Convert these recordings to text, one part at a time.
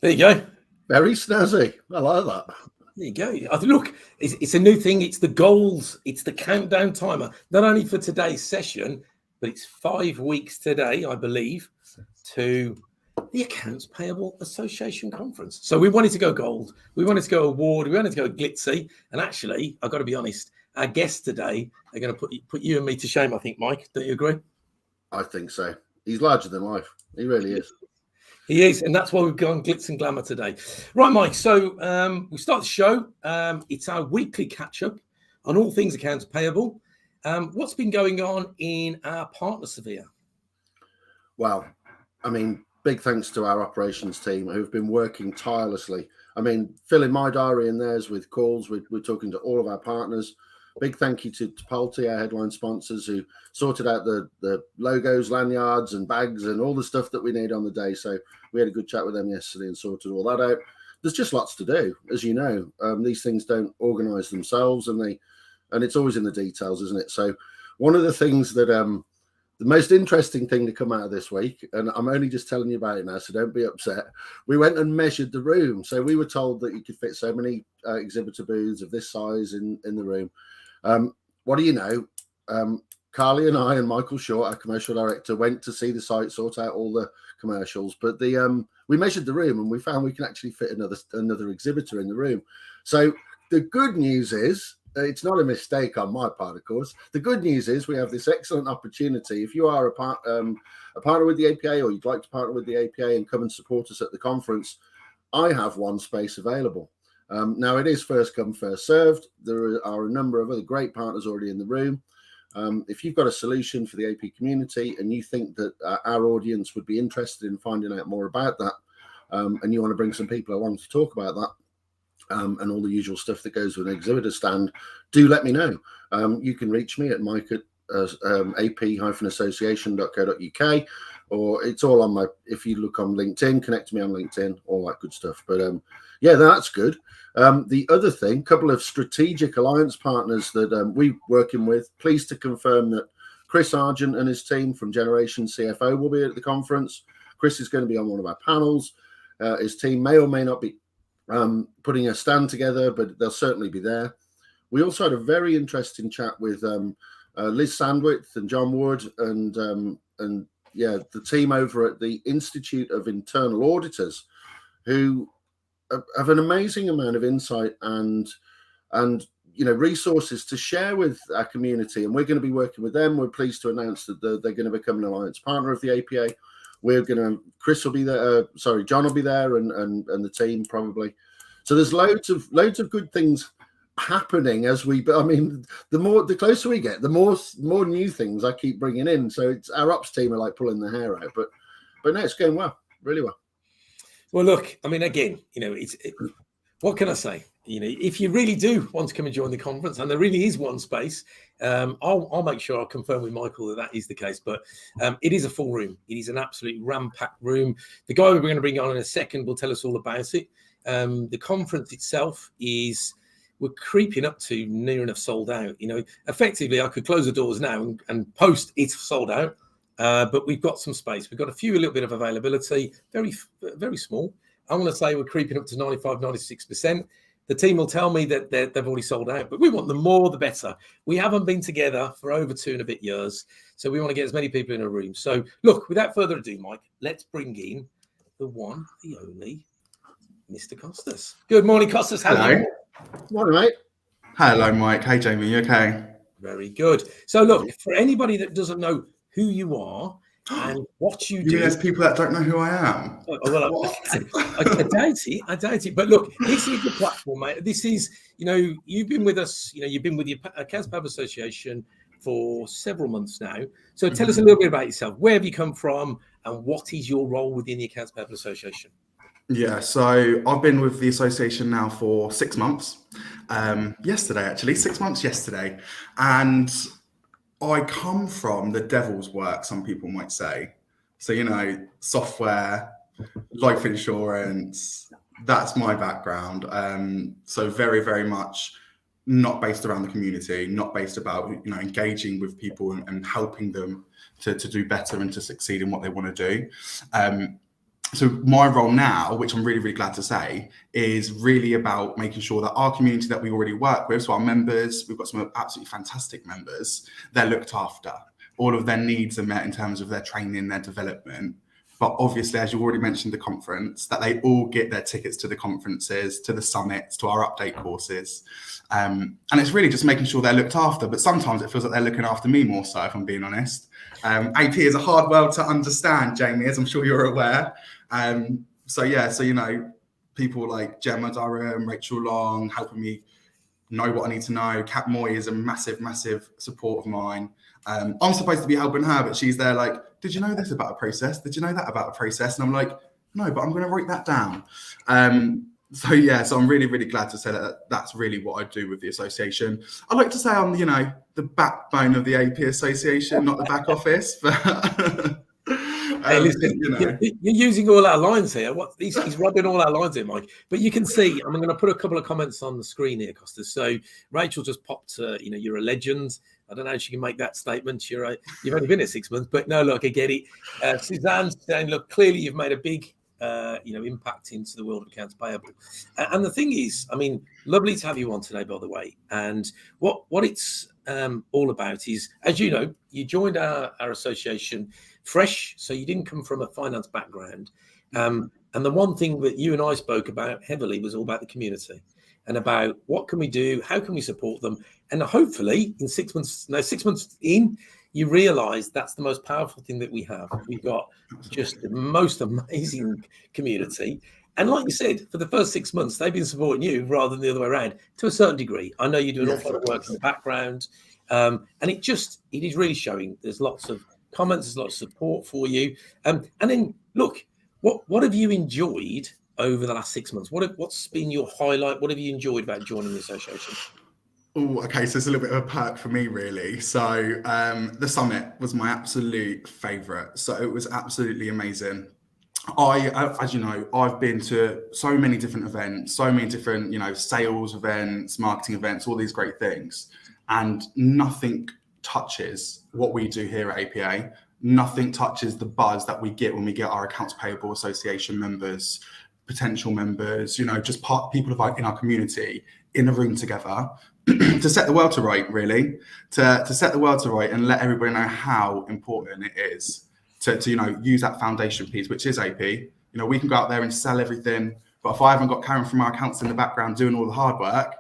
There you go. Very snazzy. I like that. There you go. Look, it's a new thing. It's the goals. It's the countdown timer, not only for today's session, but it's 5 weeks today, I believe, to the Accounts Payable Association Conference. So we wanted to go gold. We wanted to go award. We wanted to go glitzy. And actually, I've got to be honest, our guests today are going to put you and me to shame, I think, Mike. Don't you agree? I think so. He's larger than life. He really is. He is, and that's why we've gone glitz and glamour today. Right, Mike, so we start the show. It's our weekly catch-up on all things accounts payable. What's been going on in our partner sphere? Well, I mean, big thanks to our operations team who've been working tirelessly. I mean, filling my diary and theirs with calls. We're talking to all of our partners. Big thank you to Patsy, our headline sponsors, who sorted out the logos, lanyards, and bags, and all the stuff that we need on the day. So we had a good chat with them yesterday and sorted all that out. There's just lots to do, as you know. These things don't organise themselves, and it's always in the details, isn't it? So one of the things that the most interesting thing to come out of this week, and I'm only just telling you about it now, so don't be upset. We went and measured the room. So we were told that you could fit so many exhibitor booths of this size in the room. What do you know? Carly and I and Michael Short, our commercial director, went to see the site, sort out all the commercials. But we measured the room and we found we can actually fit another exhibitor in the room. So the good news is, it's not a mistake on my part, of course. The good news is we have this excellent opportunity. If you are a partner with the APA, or you'd like to partner with the APA and come and support us at the conference, I have one space available. Now, it is first come, first served. There are a number of other great partners already in the room. If you've got a solution for the AP community and you think that our audience would be interested in finding out more about that, and you want to bring some people along to talk about that, and all the usual stuff that goes with an exhibitor stand, do let me know. You can reach me at mike at ap-association.co.uk, or it's all on if you look on LinkedIn, connect to me on LinkedIn, all that good stuff. But yeah, that's good. The other thing, couple of strategic alliance partners that we're working with, pleased to confirm that Chris Argent and his team from Generation CFO will be at the conference. Chris is going to be on one of our panels. His team may or may not be putting a stand together, but they'll certainly be there. We also had a very interesting chat with Liz Sandwith and John Wood and the team over at the Institute of Internal Auditors, who have an amazing amount of insight and resources to share with our community, and we're going to be working with them. We're pleased to announce that they're going to become an alliance partner of the APA. Chris will be there. John will be there, and the team probably. So there's loads of good things happening as the closer we get, the more new things I keep bringing in. So it's our ops team are like pulling their hair out, but no, it's going well, really well. Well, look, I mean, again, what can I say? If you really do want to come and join the conference, and there really is one space, I'll make sure I'll confirm with Michael that is the case. But it is a full room. It is an absolutely ram-packed room. The guy we're going to bring on in a second will tell us all about it. The conference itself we're creeping up to near enough sold out. Effectively, I could close the doors now and post it's sold out. But we've got some space. We've got a little bit of availability, very, very small. I want to say we're creeping up to 95, 96%. The team will tell me that they've already sold out, but we want the more, the better. We haven't been together for over 2 and a bit years, so we want to get as many people in a room. So, look, without further ado, Mike, let's bring in the one, the only, Mr. Kostas. Good morning, Kostas. How are you? Morning, mate. Hello, Mike. Hey, Jamie. You okay? Very good. So, look, for anybody that doesn't know who you are and what you do. There's people that don't know who I am. I doubt it. But look, this is the platform, mate. This is, you've been with us, you've been with the Accounts Payable Association for several months now. So tell us a little bit about yourself. Where have you come from and what is your role within the Accounts Payable Association? Yeah, so I've been with the association now for 6 months. Yesterday, actually, 6 months yesterday. And I come from the devil's work, some people might say. So, software, life insurance, that's my background. So very, very much not based around the community, not based about, engaging with people and helping them to do better and to succeed in what they want to do. so my role now, which I'm really, really glad to say, is really about making sure that our community that we already work with, so our members, we've got some absolutely fantastic members, they're looked after. All of their needs are met in terms of their training, their development. But obviously, as you already mentioned, the conference, that they all get their tickets to the conferences, to the summits, to our update courses. And it's really just making sure they're looked after. But sometimes it feels like they're looking after me more so, if I'm being honest. AP is a hard world to understand, Jamie, as I'm sure you're aware. So you know, people like Gemma Durham, Rachael Long, helping me know what I need to know. Kat Moy is a massive, massive support of mine. I'm supposed to be helping her, but she's there like, did you know this about a process? Did you know that about a process? And I'm like, no, but I'm going to write that down. So I'm really, really glad to say that that's really what I do with the association. I like to say I'm, you know, the backbone of the AP Association, not the back office. But hey, listen, you know. you're using all our lines here. He's rubbing all our lines in, Mike. But you can see, I'm going to put a couple of comments on the screen here, Kostas. So Rachael just popped, you know, you're a legend. I don't know if she can make that statement. You've only been here 6 months, but no, look, I get it. Suzanne's saying, look, clearly you've made a big, impact into the world of accounts payable. And the thing is, I mean, lovely to have you on today, by the way. And what it's all about is, as you know, you joined our association fresh, so you didn't come from a finance background. And the one thing that you and I spoke about heavily was all about the community and about what can we do, how can we support them, and hopefully in 6 months in, you realise that's the most powerful thing that we have. We've got just the most amazing community. And like you said, for the first 6 months, they've been supporting you rather than the other way around to a certain degree. I know you do an awful lot of work in the background. And it is really showing. There's lots of comments, there's lots of support for you. And then, look, what have you enjoyed over the last 6 months? What's been your highlight? What have you enjoyed about joining the association? Oh, okay. So it's a little bit of a perk for me, really. So the summit was my absolute favourite. So it was absolutely amazing. As you know, I've been to so many different events, so many different, you know, sales events, marketing events, all these great things. And nothing touches what we do here at APA. Nothing touches the buzz that we get when we get our Accounts Payable Association members, potential members, you know, just people in our community in a room together to set the world to right, really, to set the world to right and let everybody know how important it is to you know, use that foundation piece, which is AP. You know, we can go out there and sell everything, but if I haven't got Karen from our accounts in the background doing all the hard work,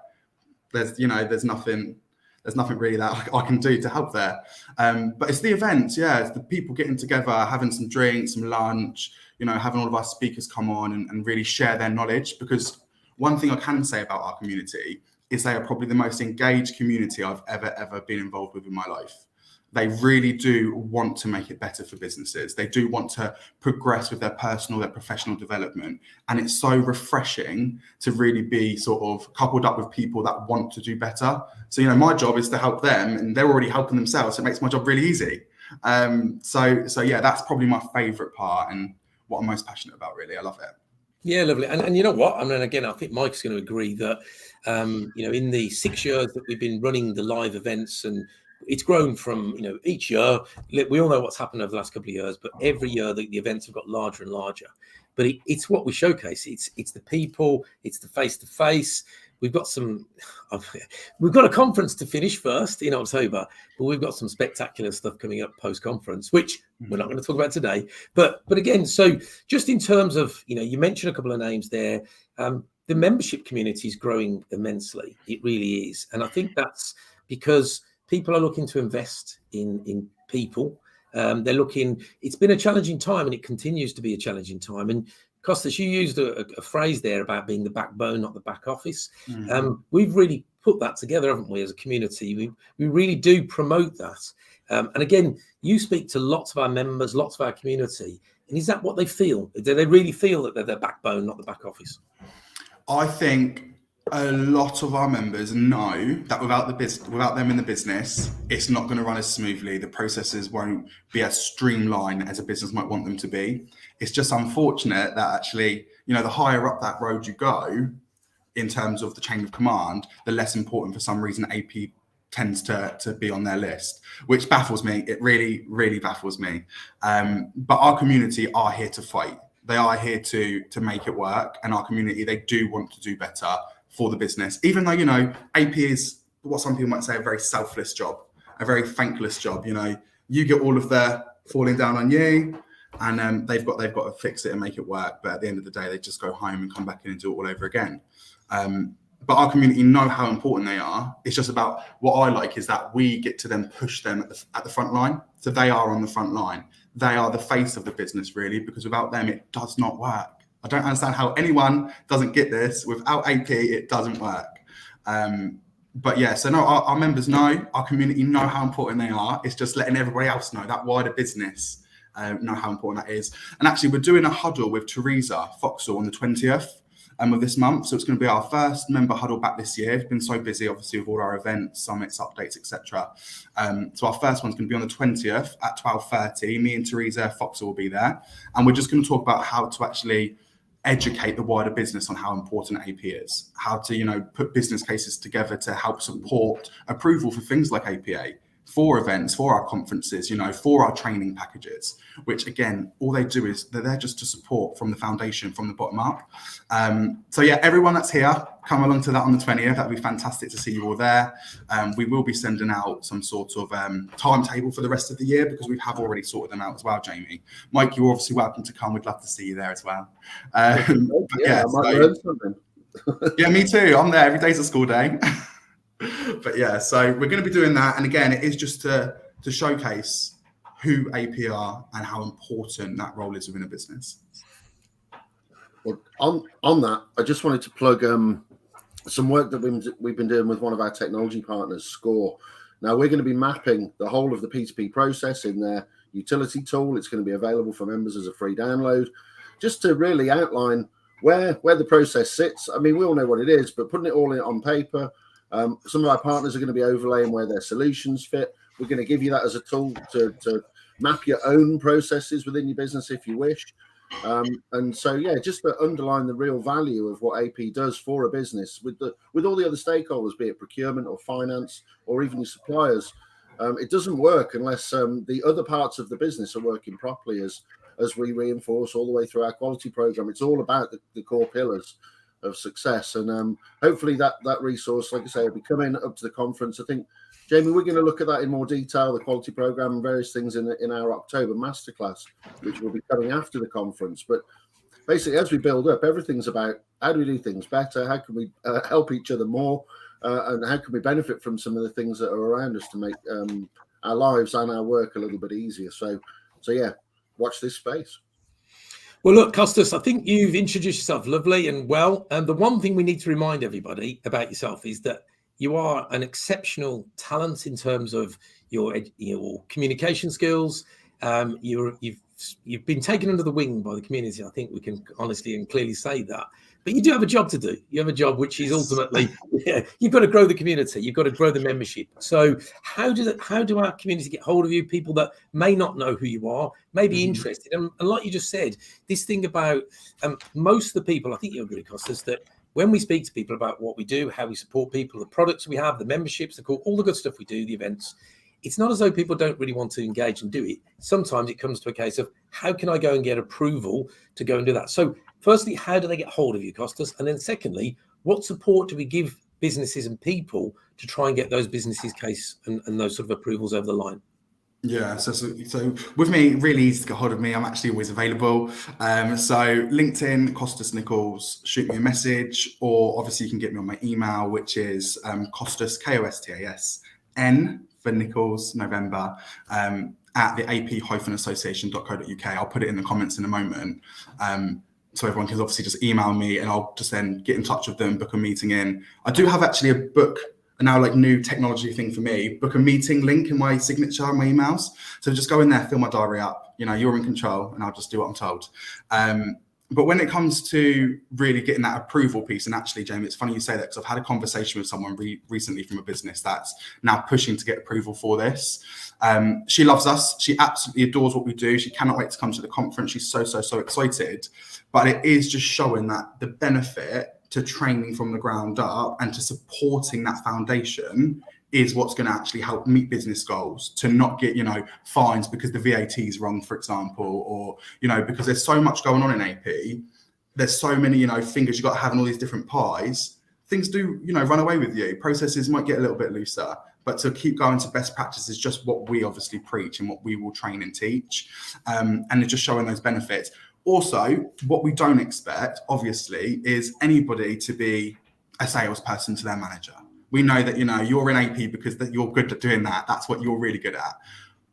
there's nothing really that I can do to help there. But it's the events, it's the people getting together, having some drinks, some lunch, you know, having all of our speakers come on and really share their knowledge. Because one thing I can say about our community is they are probably the most engaged community I've ever been involved with in my life. They really do want to make it better for businesses. They do want to progress with their personal, their professional development. And it's so refreshing to really be sort of coupled up with people that want to do better. So, you know, my job is to help them and they're already helping themselves. So it makes my job really easy. So yeah, that's probably my favorite part and what I'm most passionate about, really. I love it. Yeah, lovely. And you know what? I mean, again, I think Mike's going to agree that, in the 6 years that we've been running the live events, and it's grown from, you know, each year, we all know what's happened over the last couple of years, but every year the events have got larger and larger. But it's what we showcase. It's the people, it's the face-to-face. We've got a conference to finish first in October, but we've got some spectacular stuff coming up post-conference, which we're not going to talk about today. But again, so just in terms of, you know, you mentioned a couple of names there. The membership community is growing immensely. It really is. And I think that's because people are looking to invest in people. They're looking, it's been a challenging time and it continues to be a challenging time. And Kostas, you used a phrase there about being the backbone, not the back office. We've really put that together, haven't we, as a community? We really do promote that. And again, you speak to lots of our members, lots of our community. And is that what they feel? Do they really feel that they're their backbone, not the back office? I think a lot of our members know that without them in the business, it's not going to run as smoothly. The processes won't be as streamlined as a business might want them to be. It's just unfortunate that actually, you know, the higher up that road you go in terms of the chain of command, the less important for some reason AP tends to be on their list, which baffles me. It really, really baffles me. But our community are here to fight. They are here to make it work, and our community, they do want to do better for the business, even though, you know, AP is what some people might say a very selfless job, a very thankless job. You know, you get all of the falling down on you, and they've got to fix it and make it work. But at the end of the day, they just go home and come back in and do it all over again. But our community know how important they are. It's just about, what I like is that we get to then push them at the front line. So they are on the front line. They are the face of the business, really, because without them, it does not work. I don't understand how anyone doesn't get this. Without AP, it doesn't work. But yeah, so no, our members know, our community know how important they are. It's just letting everybody else know, that wider business know how important that is. And actually, we're doing a huddle with Teresa Foxall on the 20th of this month. So it's going to be our first member huddle back this year. It's been so busy, obviously, with all our events, summits, updates, etc. So our first one's going to be on the 20th at 12:30. Me and Teresa Foxall will be there. And we're just going to talk about how to actually educate the wider business on how important AP is, how to, you know, put business cases together to help support approval for things like APA, for events, for our conferences, you know, for our training packages, which again, all they do is they're there just to support from the foundation, from the bottom up. So yeah, everyone that's here, come along to that on the 20th. That'd be fantastic to see you all there. We will be sending out some sort of timetable for the rest of the year, because we have already sorted them out as well, Jamie. Mike, you're obviously welcome to come. We'd love to see you there as well. I might learn something. Yeah, me too. I'm there. Every day's a school day. But yeah, so we're going to be doing that. And again, it is just to showcase who AP are and how important that role is within a business. Well, on that, I just wanted to plug some work that we've been doing with one of our technology partners, Score. Now, we're going to be mapping the whole of the P2P process in their utility tool. It's going to be available for members as a free download, just to really outline where the process sits. I mean, we all know what it is, but putting it all in on paper. Some of our partners are going to be overlaying where their solutions fit. We're going to give you that as a tool to map your own processes within your business if you wish. And so, yeah, just to underline the real value of what AP does for a business with all the other stakeholders, be it procurement or finance or even your suppliers. It doesn't work unless the other parts of the business are working properly, as we reinforce all the way through our quality program. It's all about the core pillars of success, and hopefully that resource, like I say, will be coming up to the conference. I think, Jamie, we're going to look at that in more detail, the quality program and various things in our October masterclass, which will be coming after the conference. But basically, as we build up, everything's about how do we do things better, how can we help each other more, and how can we benefit from some of the things that are around us to make our lives and our work a little bit easier. So yeah, watch this space. Well, look, Kostas, I think you've introduced yourself lovely and well. And the one thing we need to remind everybody about yourself is that you are an exceptional talent in terms of your communication skills. You've been taken under the wing by the community. I think we can honestly and clearly say that. But you do have a job to do. You have a job which is ultimately, you've got to grow the community. You've got to grow the membership. So how do our community get hold of you? People that may not know who you are, may be interested. And like you just said, this thing about most of the people, I think you agree, Kostas, that when we speak to people about what we do, how we support people, the products we have, the memberships, all the good stuff we do, the events, it's not as though people don't really want to engage and do it. Sometimes it comes to a case of, how can I go and get approval to go and do that? So firstly, how do they get hold of you, Kostas? And then secondly, what support do we give businesses and people to try and get those businesses case and those sort of approvals over the line? Yeah, so with me, really easy to get hold of me. I'm actually always available. So LinkedIn, Kostas Nichols, shoot me a message, or obviously you can get me on my email, which is Kostas, Kostas, N for Nichols, November, at the AP-association.co.uk. I'll put it in the comments in a moment. So everyone can obviously just email me, and I'll just then get in touch with them, book a meeting in. I do have actually a book, a now like new technology thing for me, book a meeting link in my signature on my emails. So just go in there, fill my diary up. You know, you're in control, and I'll just do what I'm told. But when it comes to really getting that approval piece, and actually, Jamie, it's funny you say that, because I've had a conversation with someone recently from a business that's now pushing to get approval for this. She loves us. She absolutely adores what we do. She cannot wait to come to the conference. She's so excited. But it is just showing that the benefit to training from the ground up and to supporting that foundation is what's going to actually help meet business goals, to not get, fines because the VAT is wrong, for example, or, because there's so much going on in AP. There's so many, fingers you've got to have in all these different pies. Things do, run away with you. Processes might get a little bit looser, but to keep going to best practice is just what we obviously preach and what we will train and teach. And it's just showing those benefits. Also, what we don't expect, obviously, is anybody to be a salesperson to their manager. We know that, you're in AP because that you're good at doing that. That's what you're really good at.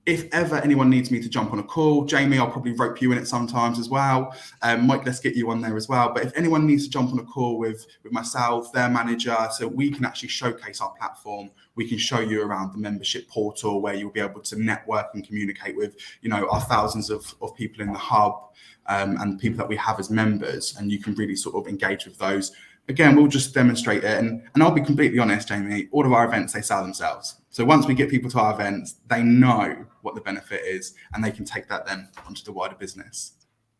If ever anyone needs me to jump on a call, Jamie, I'll probably rope you in it sometimes as well. Mike, let's get you on there as well. But if anyone needs to jump on a call with myself, their manager, so we can actually showcase our platform, we can show you around the membership portal where you'll be able to network and communicate with, our thousands of people in the hub and people that we have as members, and you can really sort of engage with those. Again, we'll just demonstrate it. And I'll be completely honest, Jamie, all of our events, they sell themselves. So once we get people to our events, they know what the benefit is and they can take that then onto the wider business.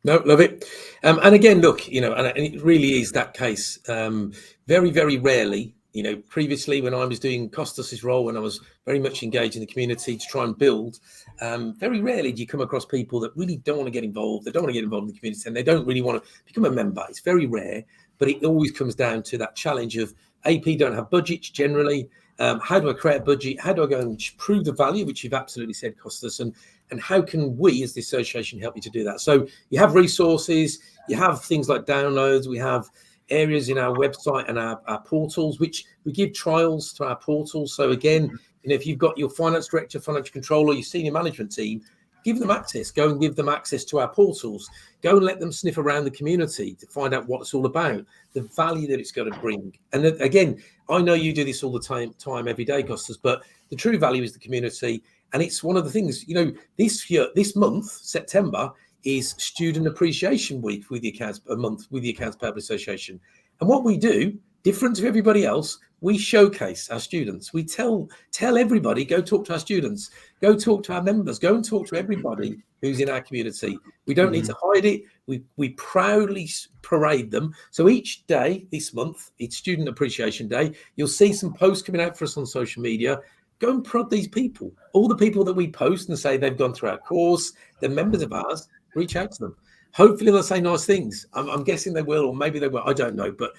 No, love it. And again, look, and it really is that case. Very, very rarely, previously when I was doing Kostas's role, when I was very much engaged in the community to try and build, very rarely do you come across people that really don't want to get involved. They don't want to get involved in the community and they don't really want to become a member. It's very rare. But it always comes down to that challenge of AP don't have budgets generally. How do I create a budget? How do I go and prove the value, which you've absolutely said, Kostas, and how can we as the association help you to do that? So you have resources, you have things like downloads, we have areas in our website and our portals, which we give trials to our portals. So again, if you've got your finance director, financial controller, your senior management team, give them access, go and give them access to our portals, go and let them sniff around the community to find out what it's all about, the value that it's going to bring. And again, I know you do this all the time every day, Kostas, but the true value is the community. And it's one of the things, this month, September, is Student Appreciation Week with the Accounts Payable Association. And what we do, different to everybody else, we showcase our students. We tell everybody, go talk to our students, go talk to our members, go and talk to everybody who's in our community. We don't need to hide it. We proudly parade them. So each day this month, it's Student Appreciation Day. You'll see some posts coming out for us on social media. Go and prod these people. All the people that we post and say they've gone through our course, they're members of ours, reach out to them. Hopefully they'll say nice things. I'm guessing they will, or maybe they will. I don't know. But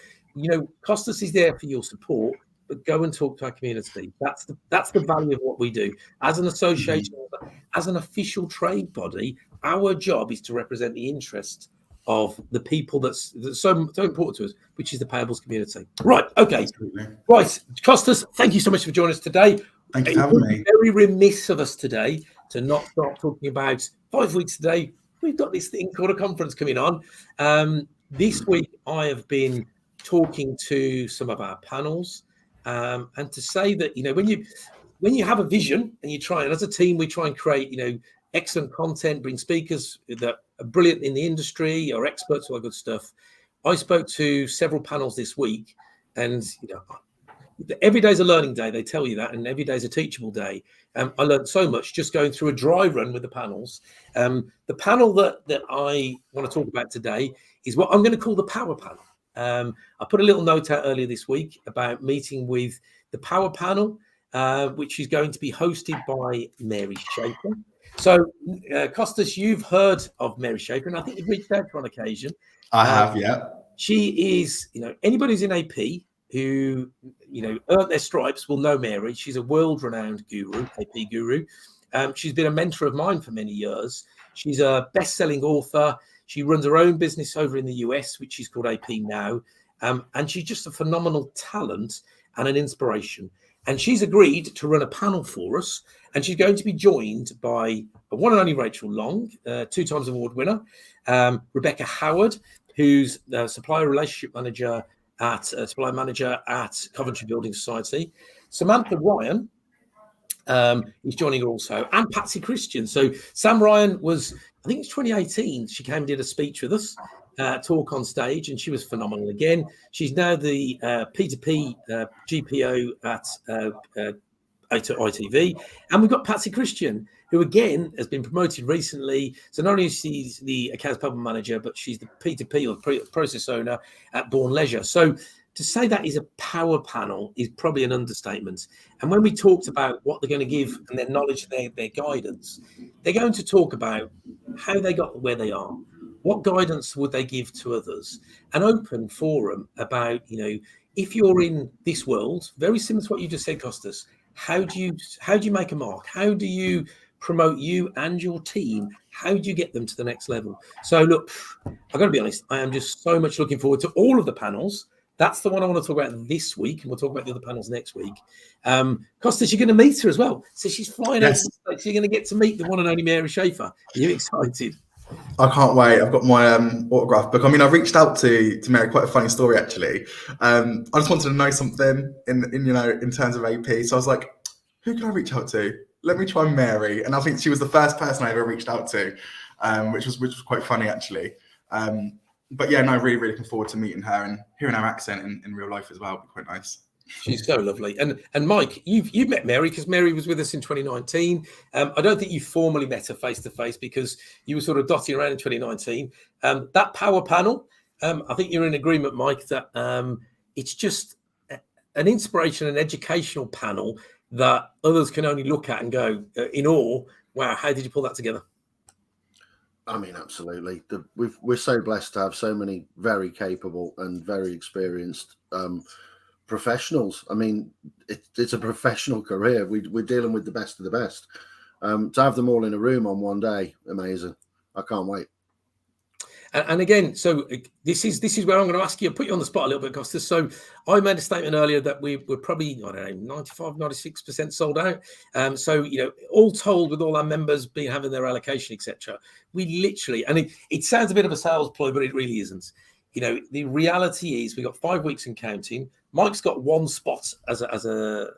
Kostas is there for your support, but go and talk to our community. That's the value of what we do. As an association, as an official trade body, our job is to represent the interests of the people that's so important to us, which is the payables community. Right, okay. Absolutely. Right, Kostas, thank you so much for joining us today. Thank you for having me. Very remiss of us today to not start talking about 5 weeks today. We've got this thing called a conference coming on. This week, I have been talking to some of our panels, and to say that when you have a vision and you try, and as a team we try and create excellent content, bring speakers that are brilliant in the industry or experts, all that good stuff. I spoke to several panels this week, and every day's a learning day, they tell you that, and every day's a teachable day. I learned so much just going through a dry run with the panels. The panel that I want to talk about today is what I'm going to call the power panel. I put a little note out earlier this week about meeting with the Power Panel, which is going to be hosted by Mary Schaeffer. So, Kostas, you've heard of Mary Schaeffer, and I think you've reached out to her on occasion. I have, yeah. She is, anybody who's in AP who, earned their stripes will know Mary. She's a world-renowned guru, AP Guru. She's been a mentor of mine for many years. She's a best-selling author. She runs her own business over in the US, which is called AP Now. And she's just a phenomenal talent and an inspiration. And she's agreed to run a panel for us. And she's going to be joined by the one and only Rachael Long, 2 times award winner, Rebecca Howard, who's the supplier relationship manager at Coventry Building Society. Samantha Ryan is joining her also, and Patsy Christian. So Sam Ryan was, I think it's 2018, she came and did a speech with us, talk on stage, and she was phenomenal again. She's now the P2P GPO at APTV. And we've got Patsy Christian, who again has been promoted recently. So not only is she the accounts payable manager, but she's the P2P or process owner at Bourne Leisure. So to say that is a power panel is probably an understatement. And when we talked about what they're going to give and their knowledge, their guidance, they're going to talk about how they got where they are. What guidance would they give to others? An open forum about, if you're in this world, very similar to what you just said, Kostas, how do you make a mark? How do you promote you and your team? How do you get them to the next level? So look, I've got to be honest, I am just so much looking forward to all of the panels. That's the one I want to talk about this week, and we'll talk about the other panels next week. Costas, you're going to meet her as well. So she's flying over, so you're going to get to meet the one and only Mary Schaeffer. Are you excited? I can't wait. I've got my autograph book. I mean, I reached out to Mary. Quite a funny story, actually. I just wanted to know something in terms of AP. So I was like, who can I reach out to? Let me try Mary. And I think she was the first person I ever reached out to, which was quite funny, actually. But yeah, no, really, really looking forward to meeting her and hearing her accent in real life as well. It'll be quite nice. She's so lovely. And Mike, you've met Mary because Mary was with us in 2019. I don't think you formally met her face to face because you were sort of dotting around in 2019. That power panel, I think you're in agreement, Mike, that it's just an inspiration and educational panel that others can only look at and go in awe. Wow, how did you pull that together? I mean, absolutely. We're so blessed to have so many very capable and very experienced professionals. I mean, it's a professional career. We're dealing with the best of the best. To have them all in a room on one day, amazing. I can't wait. And again, so this is where I'm going to ask you, put you on the spot a little bit, Kostas. So I made a statement earlier that we're probably, 95, 96% sold out. So, all told, with all our members having their allocation, etc., we literally, and it sounds a bit of a sales ploy, but it really isn't. The reality is we've got 5 weeks and counting. Mike's got one spot as a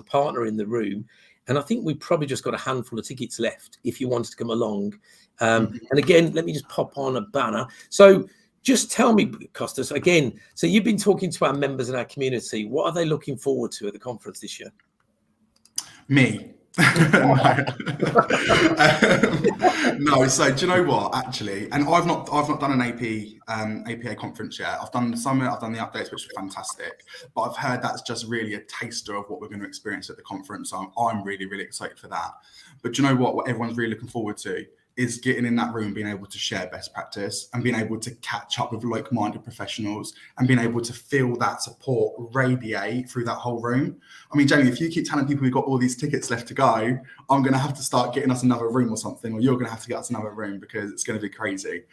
partner in the room. And I think we've probably just got a handful of tickets left if you wanted to come along. And again, let me just pop on a banner. So just tell me, Kostas, again, so you've been talking to our members in our community. What are they looking forward to at the conference this year? Me. No, so do you know what, actually, and I've not done an APA conference yet. I've done some, I've done the updates, which are fantastic, but I've heard that's just really a taster of what we're going to experience at the conference. So I'm really, really excited for that. But do you know what everyone's really looking forward to is getting in that room, being able to share best practice and being able to catch up with like-minded professionals and being able to feel that support radiate through that whole room. I mean, Jamie, if you keep telling people we've got all these tickets left to go, I'm going to have to start getting us another room or something, or you're going to have to get us another room because it's going to be crazy.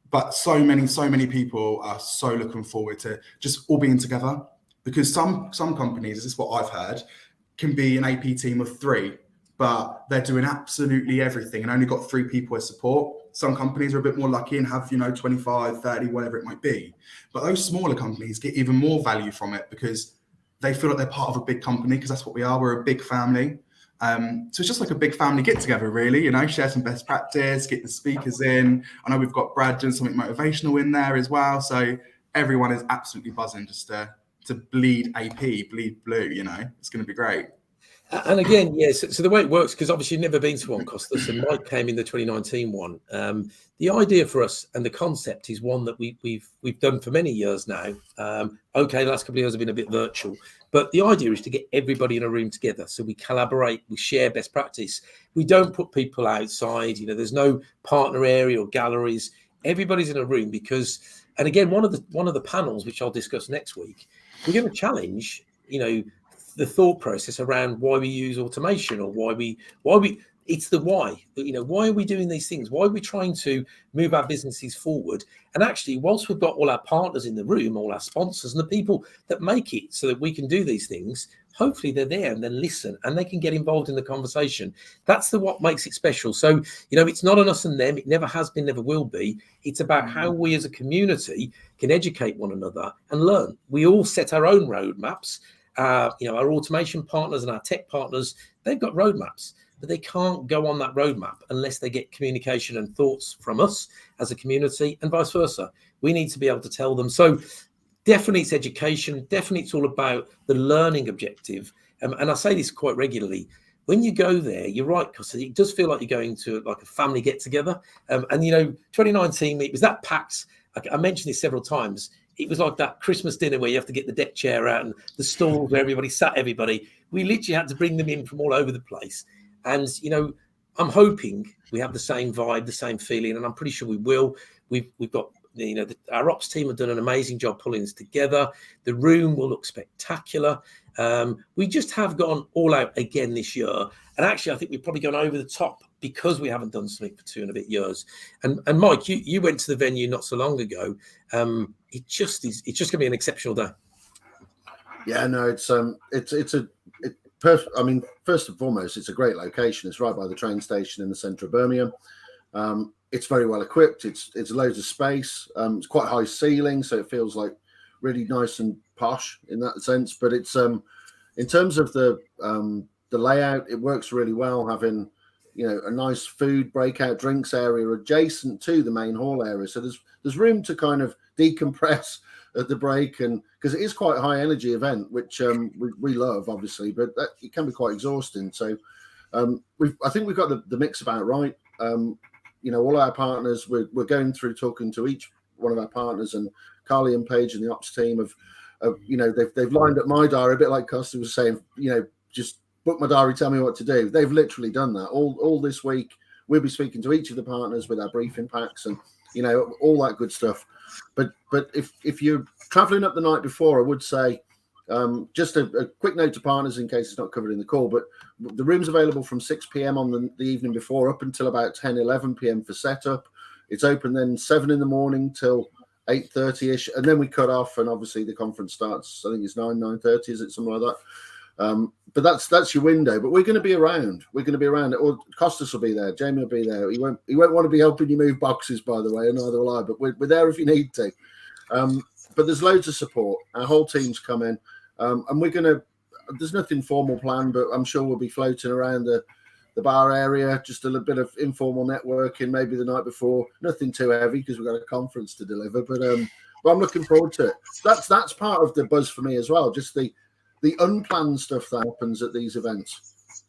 But so many people are so looking forward to just all being together, because some companies, this is what I've heard, can be an AP team of 3, but they're doing absolutely everything and only got 3 people as support. Some companies are a bit more lucky and have, 25, 30, whatever it might be. But those smaller companies get even more value from it because they feel like they're part of a big company, because that's what we are. We're a big family. So it's just like a big family get together, really, share some best practice, get the speakers in. I know we've got Brad doing something motivational in there as well. So everyone is absolutely buzzing just to bleed AP, bleed blue, it's going to be great. And again, yes. So the way it works, because obviously you've never been to one, Kostas, and Mike came in the 2019 one. The idea for us and the concept is one that we've done for many years now. Okay, the last couple of years have been a bit virtual, but the idea is to get everybody in a room together, so we collaborate, we share best practice. We don't put people outside. There's no partner area or galleries. Everybody's in a room because, and again, one of the panels which I'll discuss next week, we're going to challenge, the thought process around why we use automation, or why we it's the why. Why are we doing these things? Why are we trying to move our businesses forward? And actually, whilst we've got all our partners in the room, all our sponsors and the people that make it so that we can do these things, hopefully they're there and then listen and they can get involved in the conversation. That's what makes it special. So, it's not an us and them. It never has been, never will be. It's about how we as a community can educate one another and learn. We all set our own roadmaps. Our automation partners and our tech partners, they've got roadmaps, but they can't go on that roadmap unless they get communication and thoughts from us as a community, and vice versa. We need to be able to tell them. So definitely it's education. Definitely it's all about the learning objective. And I say this quite regularly. When you go there, you're right, because it does feel like you're going to like a family get together. 2019, it was that PAX. I mentioned this several times. it was like that Christmas dinner where you have to get the deck chair out and the stall where everybody sat everybody. We literally had to bring them in from all over the place. And, you know, I'm hoping we have the same vibe, the same feeling, and I'm pretty sure we will. We've got, you know, our ops team have done an amazing job pulling this together. The room will look spectacular. We just have gone all out again this year. And actually, I think we've probably gone over the top because we haven't done something for 2 and a bit years. And Mike, you went to the venue not so long ago. It's just going to be an exceptional day. Yeah, no, it's perfect. I mean, first and foremost, it's a great location. It's right by the train station in the centre of Birmingham. It's very well equipped. It's loads of space. It's quite high ceiling, so it feels like really nice and posh in that sense. But it's in terms of the layout, it works really well. Having, you know, a nice food breakout drinks area adjacent to the main hall area, so there's room to kind of decompress at the break, and because it is quite a high energy event, which we love obviously, but it can be quite exhausting. So I think we've got the mix about right. You know, all our partners, we're going through talking to each one of our partners, and Carly and Paige and the ops team have you know, they've lined up my diary a bit like Kostas was saying, you know, just book my diary, tell me what to do. They've literally done that all this week. We'll be speaking to each of the partners with our briefing packs and, you know, all that good stuff. But if you're traveling up the night before, I would say just a quick note to partners in case it's not covered in the call, but the room's available from 6 p.m. on the evening before up until about 10, 11 p.m. for setup. It's open then 7 in the morning till 8:30ish, and then we cut off, and obviously the conference starts, I think it's 9:30, is it, something like that? But that's your window. But we're going to be around. We're going to be around. Or Kostas will be there. Jamie will be there. He won't want to be helping you move boxes, by the way, and neither will I. But we're there if you need to. But there's loads of support. Our whole team's coming, and we're going to. There's nothing formal planned, but I'm sure we'll be floating around the bar area, just a little bit of informal networking, maybe the night before. Nothing too heavy because we've got a conference to deliver. But I'm looking forward to it. That's part of the buzz for me as well. Just the unplanned stuff that happens at these events.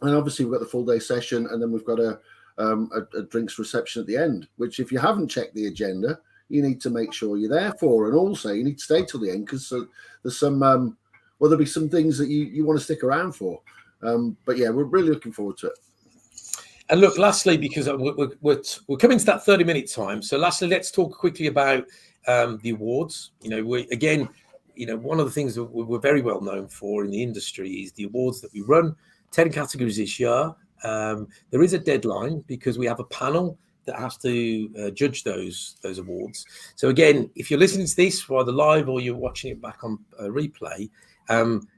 And obviously we've got the full day session, and then we've got a drinks reception at the end, which if you haven't checked the agenda, you need to make sure you're there for. And also you need to stay till the end because there's some, there'll be some things that you want to stick around for. But yeah, we're really looking forward to it. And look, lastly, because we're coming to that 30-minute time. So lastly, let's talk quickly about the awards. You know, one of the things that we're very well known for in the industry is the awards that we run. 10 categories this year. There is a deadline because we have a panel that has to judge those awards. So again, if you're listening to this either live or you're watching it back on replay, don't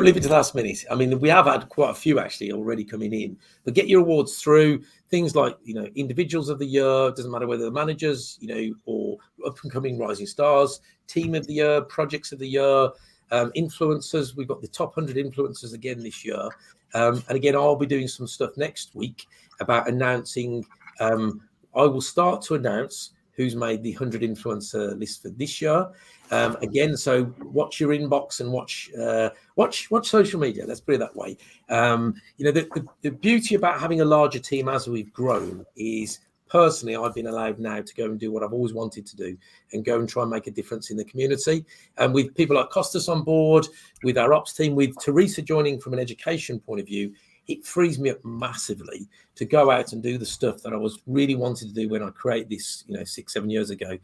leave it to the last minute. I mean, we have had quite a few actually already coming in, but get your awards through. Things like, you know, individuals of the year, doesn't matter whether the managers, you know, or up and coming rising stars, team of the year, projects of the year, influencers. We've got the top 100 influencers again this year. And again, I'll be doing some stuff next week about announcing. I will start to announce who's made the 100 influencer list for this year. Again, so watch your inbox and watch social media. Let's put it that way. You know, the beauty about having a larger team as we've grown is, personally, I've been allowed now to go and do what I've always wanted to do and go and try and make a difference in the community. And with people like Kostas on board, with our ops team, with Teresa joining from an education point of view, it frees me up massively to go out and do the stuff that I was really wanting to do when I created this, you know, 6-7 years ago.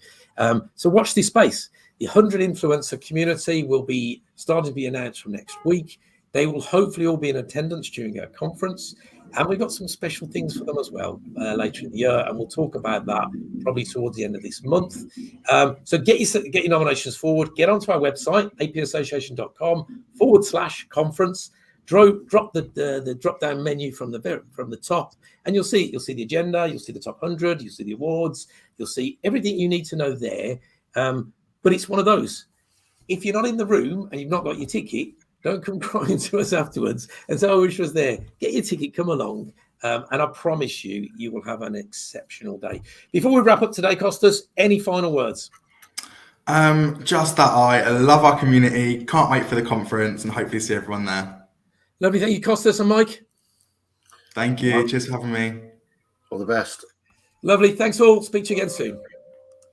So watch this space. The 100 influencer community will be starting to be announced from next week. They will hopefully all be in attendance during our conference. And we've got some special things for them as well later in the year. And we'll talk about that probably towards the end of this month. So get your nominations forward. Get onto our website, apassociation.com/conference. Drop the drop-down menu from the top, and you'll see the agenda, you'll see the top 100, you'll see the awards, you'll see everything you need to know there. But it's one of those. If you're not in the room and you've not got your ticket, don't come crying to us afterwards and say, "I wish I was there." Get your ticket, come along, and I promise you will have an exceptional day. Before we wrap up today, Kostas, any final words? Just that I love our community, can't wait for the conference, and hopefully see everyone there. Lovely. Thank you, Kostas and Mike. Thank you. Cheers for having me. All the best. Lovely. Thanks all. Speak to you again soon.